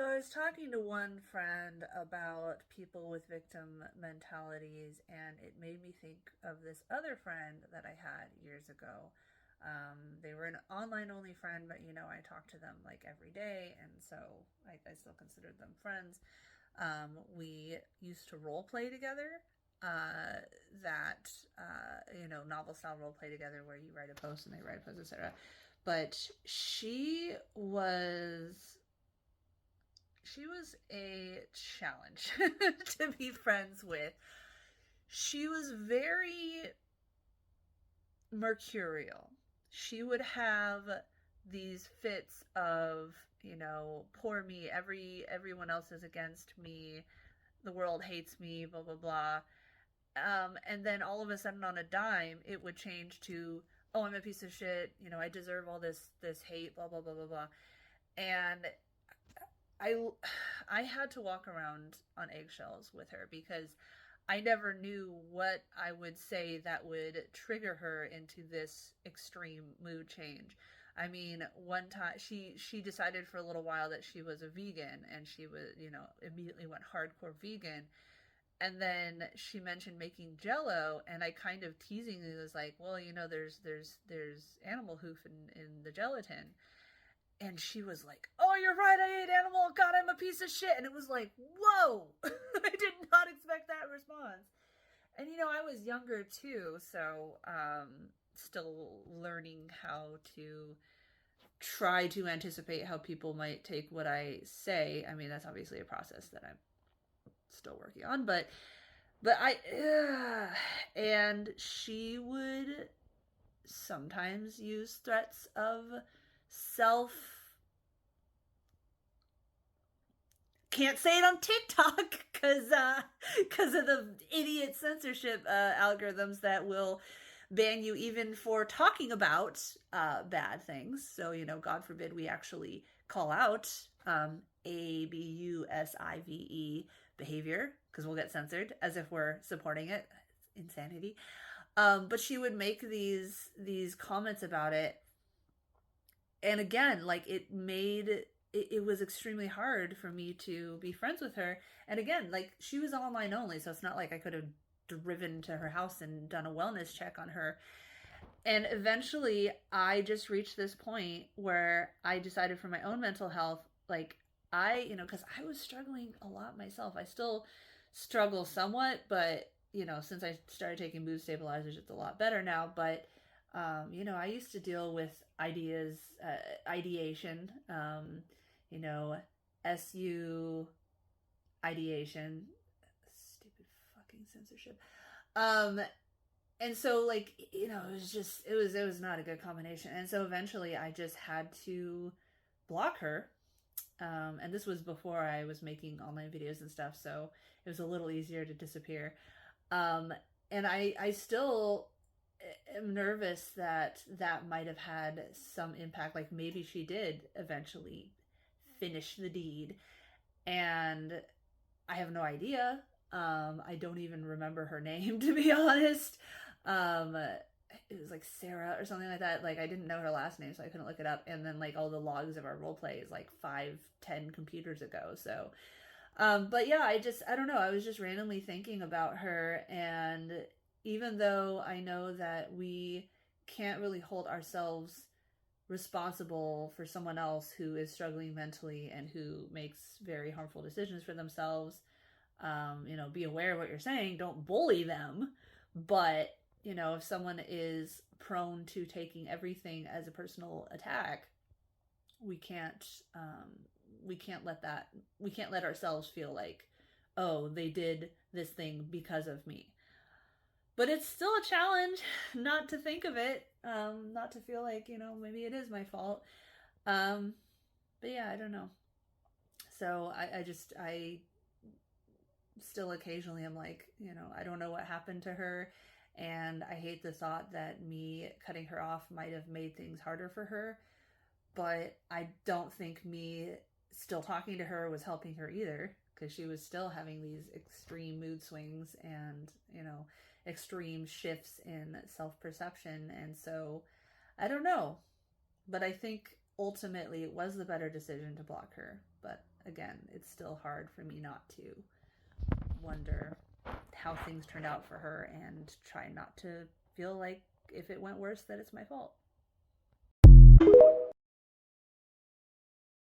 So I was talking to one friend about people with victim mentalities, and it made me think of this other friend that I had years ago. They were an online only friend, but I talked to them like every day, and so I still considered them friends. We used to role play together. Novel style role play together where you write a post and they write a post, etc. But she was a challenge to be friends with. She was very mercurial. She would have these fits of, poor me, everyone else is against me, the world hates me, blah blah blah. And then all of a sudden on a dime it would change to, oh, I'm a piece of shit, I deserve all this hate, blah blah blah blah blah. And I I had to walk around on eggshells with her because I never knew what I would say that would trigger her into this extreme mood change. I mean, one time she decided for a little while that she was a vegan, and she was, immediately went hardcore vegan. And then she mentioned making jello, and I kind of teasingly was like, well, there's animal hoof in the gelatin. And she was like, oh, you're right, I ate animal, god, I'm a piece of shit. And it was like, whoa. I did not expect that response. And I was younger too, so still learning how to try to anticipate how people might take what I say. I mean, that's obviously a process that I'm still working on, but and she would sometimes use threats of self, can't say it on TikTok because of the idiot censorship algorithms that will ban you even for talking about bad things. So, God forbid we actually call out abusive behavior, because we'll get censored as if we're supporting it. It's insanity. But she would make these comments about it, and again, like, it was extremely hard for me to be friends with her. And again, like, she was online only, so it's not like I could have driven to her house and done a wellness check on her. And eventually I just reached this point where I decided, for my own mental health, like, because I was struggling a lot myself. I still struggle somewhat, but since I started taking mood stabilizers, it's a lot better now. But I used to deal with ideation, SU ideation, stupid fucking censorship. Um, and so, like, it was not a good combination. And so eventually I just had to block her. And this was before I was making online videos and stuff, so it was a little easier to disappear. Um, and I still am nervous that that might have had some impact. Like, maybe she did eventually finish the deed, and I have no idea. I don't even remember her name, to be honest. Um, it was like Sarah or something like that. Like, I didn't know her last name, so I couldn't look it up. And then, like, all the logs of our role play is like 5-10 computers ago. So, but yeah, I don't know. I was just randomly thinking about her, and even though I know that we can't really hold ourselves responsible for someone else who is struggling mentally and who makes very harmful decisions for themselves, be aware of what you're saying. Don't bully them. But, if someone is prone to taking everything as a personal attack, we can't we can't let ourselves feel like, oh, they did this thing because of me. But it's still a challenge not to think of it, not to feel like, maybe it is my fault. Um, but yeah, I don't know. So I still occasionally am like, I don't know what happened to her. And I hate the thought that me cutting her off might have made things harder for her. But I don't think me still talking to her was helping her either, because she was still having these extreme mood swings and, extreme shifts in self-perception. And so I don't know. But I think ultimately it was the better decision to block her. But again, it's still hard for me not to wonder how things turned out for her and try not to feel like if it went worse that it's my fault.